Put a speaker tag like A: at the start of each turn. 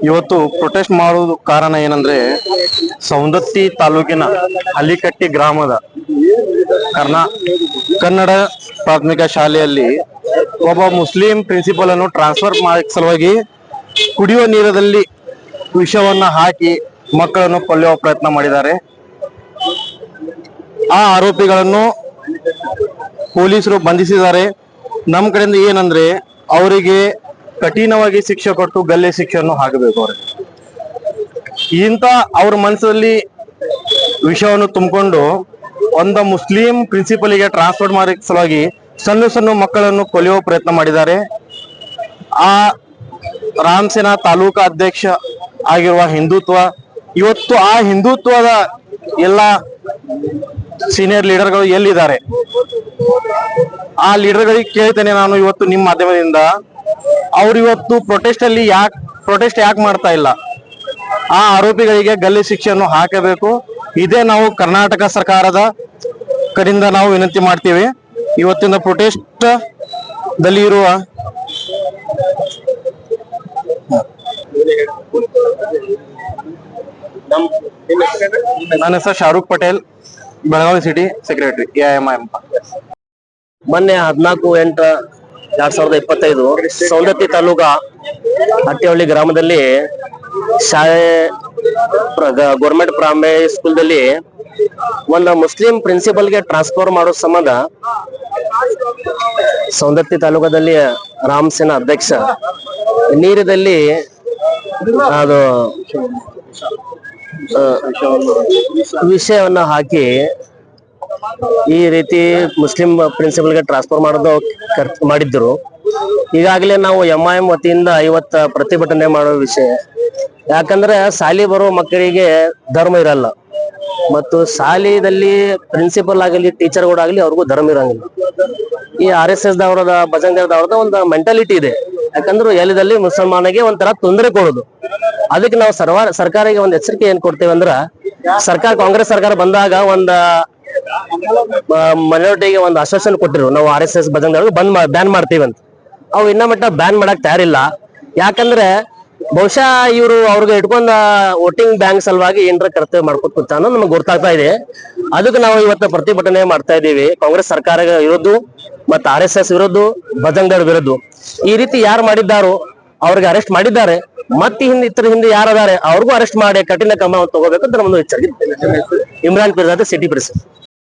A: ಇವತ್ತು ಪ್ರೊಟೆಸ್ಟ್ ಮಾಡುವುದು ಕಾರಣ ಏನಂದ್ರೆ ಸೌಂದತ್ತಿ ತಾಲೂಕಿನ ಹಲ್ಲಿಕಟ್ಟಿ ಗ್ರಾಮದ ಕನ್ನಡ ಪ್ರಾಥಮಿಕ ಶಾಲೆಯಲ್ಲಿ ಒಬ್ಬ ಮುಸ್ಲಿಂ ಪ್ರಿನ್ಸಿಪಲ್ ಅನ್ನು ಟ್ರಾನ್ಸ್ಫರ್ ಮಾಡೋ ಸಲುವಾಗಿ ಕುಡಿಯುವ ನೀರದಲ್ಲಿ ವಿಷವನ್ನ ಹಾಕಿ ಮಕ್ಕಳನ್ನು ಕೊಲ್ಲುವ ಪ್ರಯತ್ನ ಮಾಡಿದ್ದಾರೆ. ಆ ಆರೋಪಿಗಳನ್ನು ಪೊಲೀಸರು ಬಂಧಿಸಿದ್ದಾರೆ. ನಮ್ಮ ಕಡೆಯಿಂದ ಏನಂದ್ರೆ ಅವರಿಗೆ ಕಠಿಣವಾಗಿ ಶಿಕ್ಷೆ ಕೊಟ್ಟು ಗಲ್ಲೆ ಶಿಕ್ಷೆಯನ್ನು ಹಾಕಬೇಕು. ಅವ್ರಿಗೆ ಇಂತ ಅವ್ರ ಮನಸ್ಸಲ್ಲಿ ವಿಷಯವನ್ನು ತುಂಬಿಕೊಂಡು ಒಂದು ಮುಸ್ಲಿಂ ಪ್ರಿನ್ಸಿಪಲ್ಗೆ ಟ್ರಾನ್ಸ್ಫರ್ ಮಾಡೋ ಸಲುವಾಗಿ ಸಣ್ಣ ಸಣ್ಣ ಮಕ್ಕಳನ್ನು ಕೊಲ್ಲುವ ಪ್ರಯತ್ನ ಮಾಡಿದ್ದಾರೆ. ಆ ರಾಮಸೇನಾ ತಾಲೂಕಾ ಅಧ್ಯಕ್ಷ ಆಗಿರುವ ಹಿಂದುತ್ವ ಇವತ್ತು ಆ ಹಿಂದುತ್ವದ ಎಲ್ಲ ಸೀನಿಯರ್ ಲೀಡರ್ಗಳು ಎಲ್ಲಿದ್ದಾರೆ? ಆ ಲೀಡರ್ಗಳಿಗೆ ಕೇಳ್ತೇನೆ ನಾನು ಇವತ್ತು ನಿಮ್ಮ ಮಾಧ್ಯಮದಿಂದ, ಅವ್ರು ಇವತ್ತು ಪ್ರೊಟೆಸ್ಟ್ ಯಾಕೆ ಮಾಡ್ತಾ ಇಲ್ಲ? ಆ ಆರೋಪಿಗಳಿಗೆ ಗಲ್ಲೆ ಶಿಕ್ಷೆಯನ್ನು ಹಾಕಬೇಕು. ಇದೇ ನಾವು ಕರ್ನಾಟಕ ಸರ್ಕಾರದ ಕಡೆಯಿಂದ ನಾವು ವಿನಂತಿ ಮಾಡ್ತೀವಿ. ಇವತ್ತಿನ ಪ್ರೊಟೆಸ್ಟ್ ದಲ್ಲಿ ಇರುವ ನನ್ನ ಹೆಸರು Shahrukh Patel, Belagavi city secretary AIMIM.
B: ಮೊನ್ನೆ 14/8/2025 ಸೌಂದತ್ತಿ ತಾಲೂಕಾ ಹಟ್ಟಿಹಳ್ಳಿ ಗ್ರಾಮದಲ್ಲಿ ಶಾಲೆ ಗೌರ್ಮೆಂಟ್ ಪ್ರೈಮರಿ ಸ್ಕೂಲ್ದಲ್ಲಿ ಒಂದು ಮುಸ್ಲಿಂ ಪ್ರಿನ್ಸಿಪಲ್ಗೆ ಟ್ರಾನ್ಸ್ಫರ್ ಮಾಡೋ ಸಂಬಂಧ ಸೌಂದತ್ತಿ ತಾಲೂಕದಲ್ಲಿ ರಾಮಸೇನಾ ಅಧ್ಯಕ್ಷ ನೀರಿನಲ್ಲಿ ಅದು ವಿಷಯವನ್ನ ಹಾಕಿ ಈ ರೀತಿ ಮುಸ್ಲಿಂ ಪ್ರಿನ್ಸಿಪಲ್ಗೆ ಟ್ರಾನ್ಸ್ಫರ್ ಮಾಡೋದು ಮಾಡಿದ್ರು. ಈಗಾಗಲೇ ನಾವು MIM ವತಿಯಿಂದ ಇವತ್ತು ಪ್ರತಿಭಟನೆ ಮಾಡೋ ವಿಷಯ. ಯಾಕಂದ್ರೆ ಶಾಲೆ ಬರೋ ಮಕ್ಕಳಿಗೆ ಧರ್ಮ ಇರಲ್ಲ, ಮತ್ತು ಶಾಲೆಯಲ್ಲಿ ಪ್ರಿನ್ಸಿಪಲ್ ಆಗಲಿ ಟೀಚರ್ಗಳಾಗ್ಲಿ ಅವ್ರಿಗೂ ಧರ್ಮ ಇರಂಗಿಲ್ಲ. ಈ RSS ದವರದ ಬಜರಂಗದವರದ ಒಂದು ಮೆಂಟಾಲಿಟಿ ಇದೆ. ಯಾಕಂದ್ರೆ ಎಲ್ಲಿದಲ್ಲಿ ಮುಸಲ್ಮಾನಿಗೆ ಒಂಥರ ತೊಂದರೆ ಕೊಡೋದು. ಅದಕ್ಕೆ ನಾವು ಸರ್ಕಾರಕ್ಕೆ ಒಂದು ಎಚ್ಚರಿಕೆ ಏನ್ ಕೊಡ್ತೇವೆ ಅಂದ್ರ, ಕಾಂಗ್ರೆಸ್ ಸರ್ಕಾರ ಬಂದಾಗ ಒಂದ ಮೈನಾರಿಟಿಗೆ ಒಂದು ಆಶ್ವಾಸನೆ ಕೊಟ್ಟಿರು, ನಾವು RSS ಬಜರಂಗದವ್ರಿಗೆ ಬ್ಯಾನ್ ಮಾಡ್ತೀವಿ ಅಂತ. ಅವು ಇನ್ನ ಮಟ್ಟ ಬ್ಯಾನ್ ಮಾಡಕ್ ತಯಾರಿಲ್ಲ. ಯಾಕಂದ್ರೆ ಬಹುಶಃ ಇವರು ಅವ್ರಿಗೆ ಇಟ್ಕೊಂಡ ವೋಟಿಂಗ್ ಬ್ಯಾಂಕ್ ಸಲುವಾಗಿ ಏನರ ಕರ್ತವ್ಯ ಮಾಡ್ಕೊತ ಕೂತಾನೋ ನಮ್ಗೆ ಗೊತ್ತಾಗ್ತಾ ಇದೆ. ಅದಕ್ಕೆ ನಾವು ಇವತ್ತು ಪ್ರತಿಭಟನೆ ಮಾಡ್ತಾ ಇದ್ದೀವಿ. ಕಾಂಗ್ರೆಸ್ ಸರ್ಕಾರ ವಿರುದ್ಧ ಮತ್ತು RSS ವಿರುದ್ಧ, ಬಜರಂಗದವ್ರ ವಿರುದ್ಧ. ಈ ರೀತಿ ಯಾರು ಮಾಡಿದ್ದಾರೋ ಅವ್ರಿಗೆ ಅರೆಸ್ಟ್ ಮಾಡಿದ್ದಾರೆ. ಮತ್ತೆ ಇತರ ಹಿಂದೆ ಯಾರದಾರೆ ಅವ್ರಿಗೂ ಅರೆಸ್ಟ್ ಮಾಡಿ ಕಠಿಣ ಕ್ರಮ ತಗೋಬೇಕಂತ ನಮ್ಮದು ಎಚ್ಚರಿಕೆ. Imran Pirzada city press.